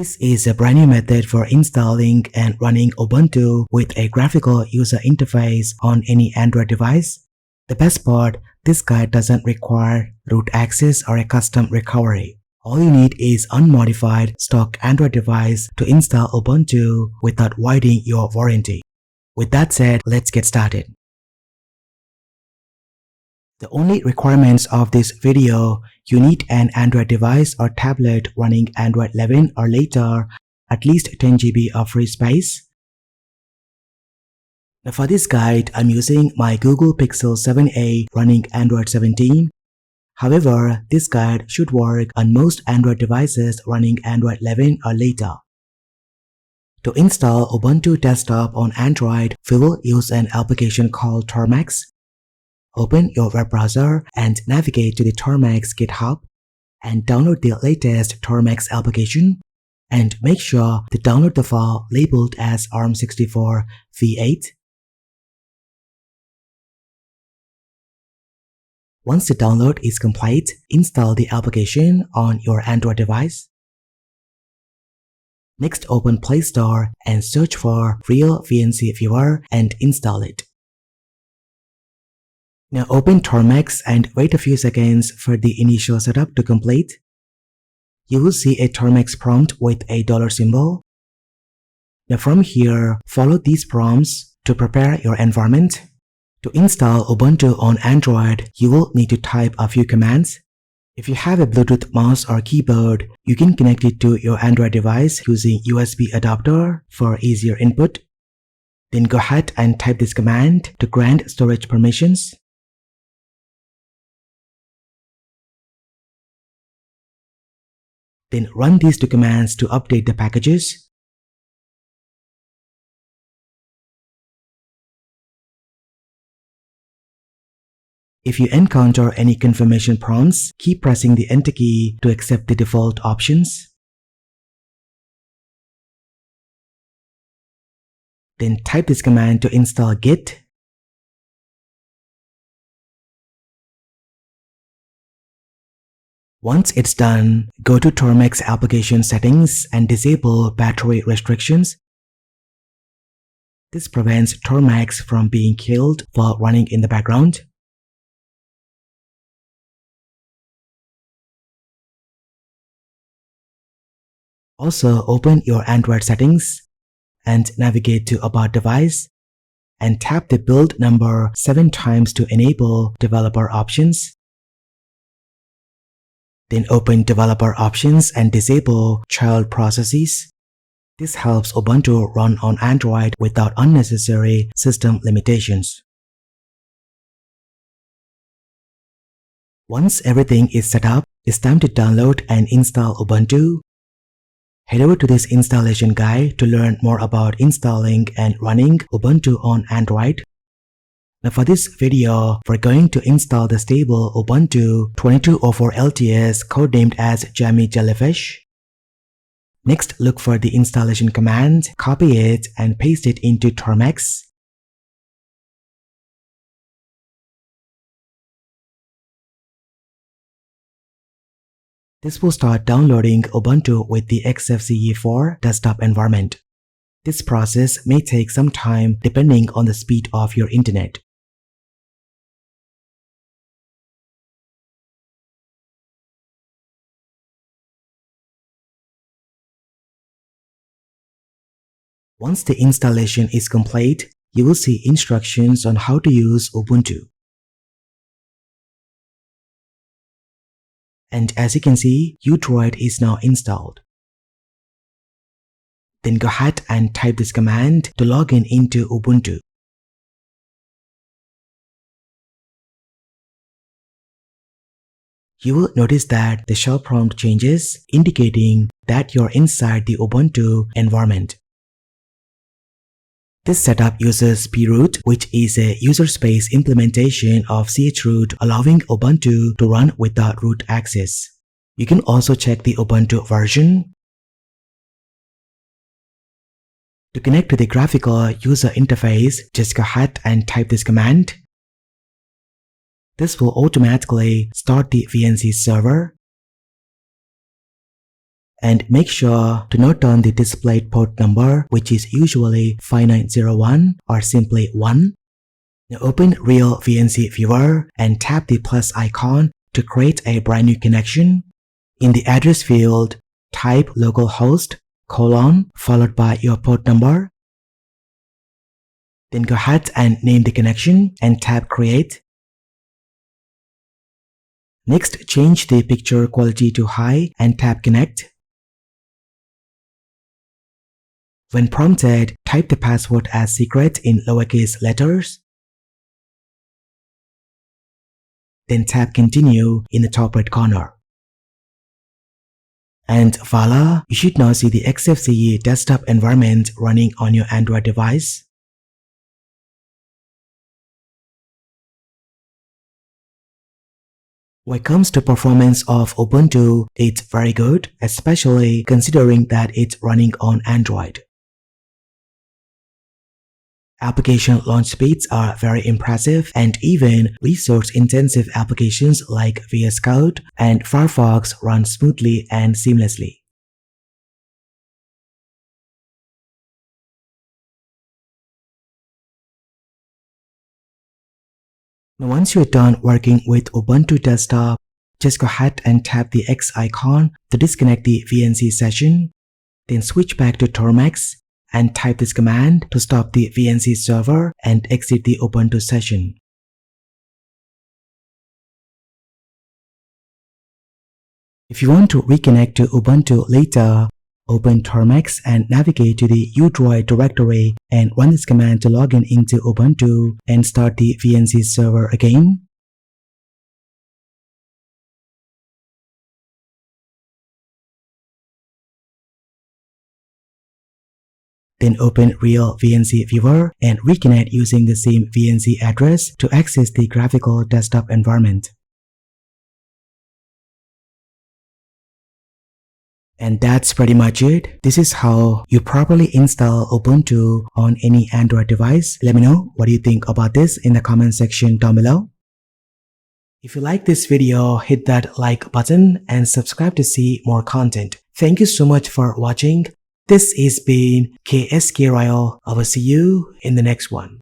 This is a brand new method for installing and running Ubuntu with a graphical user interface on any Android device. The best part, this guide doesn't require root access or a custom recovery. All you need is unmodified stock Android device to install Ubuntu without voiding your warranty. With that said, let's get started. The only requirements of this video, you need an Android device or tablet running Android 11 or later, at least 10 GB of free space. Now for this guide, I'm using my Google Pixel 7a running Android 17. However, this guide should work on most Android devices running Android 11 or later. To install Ubuntu Desktop on Android, we will use an application called Termux. Open your web browser and navigate to the Termux GitHub and download the latest Termux application, and make sure to download the file labeled as ARM64 v8. Once the download is complete, install the application on your Android device. Next, open Play Store and search for Real VNC Viewer and install it. Now open Termux and wait a few seconds for the initial setup to complete. You will see a Termux prompt with a dollar symbol. Now from here, follow these prompts to prepare your environment. To install Ubuntu on Android, you will need to type a few commands. If you have a Bluetooth mouse or keyboard, you can connect it to your Android device using USB adapter for easier input. Then go ahead and type this command to grant storage permissions. Then run these two commands to update the packages. If you encounter any confirmation prompts, keep pressing the Enter key to accept the default options. Then type this command to install Git. Once it's done, go to Termux application settings and disable battery restrictions. This prevents Termux from being killed while running in the background. Also, open your Android settings and navigate to About Device and tap the build number 7 times to enable developer options. Then open Developer Options and disable Child Processes. This helps Ubuntu run on Android without unnecessary system limitations. Once everything is set up, it's time to download and install Ubuntu. Head over to this installation guide to learn more about installing and running Ubuntu on Android. Now for this video, we're going to install the stable Ubuntu 2204 LTS codenamed as Jammy Jellyfish. Next, look for the installation command, copy it and paste it into Termux. This will start downloading Ubuntu with the XFCE4 desktop environment. This process may take some time depending on the speed of your internet. Once the installation is complete, you will see instructions on how to use Ubuntu. And as you can see, UDroid is now installed. Then go ahead and type this command to log in into Ubuntu. You will notice that the shell prompt changes, indicating that you're inside the Ubuntu environment. This setup uses proot, which is a user space implementation of chroot, allowing Ubuntu to run without root access. You can also check the Ubuntu version. To connect to the graphical user interface, just go ahead and type this command. This will automatically start the VNC server. And make sure to note down the displayed port number, which is usually 5901 or simply 1. Now open Real VNC Viewer and tap the plus icon to create a brand new connection. In the address field, type localhost : followed by your port number. Then go ahead and name the connection and tap Create. Next, change the picture quality to high and tap Connect. When prompted, type the password as secret in lowercase letters. Then tap Continue in the top right corner. And voila, you should now see the XFCE desktop environment running on your Android device. When it comes to performance of Ubuntu, it's very good, especially considering that it's running on Android. Application launch speeds are very impressive, and even resource-intensive applications like VS Code and Firefox run smoothly and seamlessly. Now once you're done working with Ubuntu Desktop, just go ahead and tap the X icon to disconnect the VNC session, then switch back to Termux and type this command to stop the VNC server and exit the Ubuntu session. If you want to reconnect to Ubuntu later, open Termux and navigate to the UDroid directory and run this command to log in into Ubuntu and start the VNC server again. Then open Real VNC Viewer and reconnect using the same VNC address to access the graphical desktop environment. And that's pretty much it. This is how you properly install Ubuntu on any Android device. Let me know what you think about this in the comment section down below. If you like this video, hit that like button and subscribe to see more content. Thank you so much for watching. This has been KSK Royal. I will see you in the next one.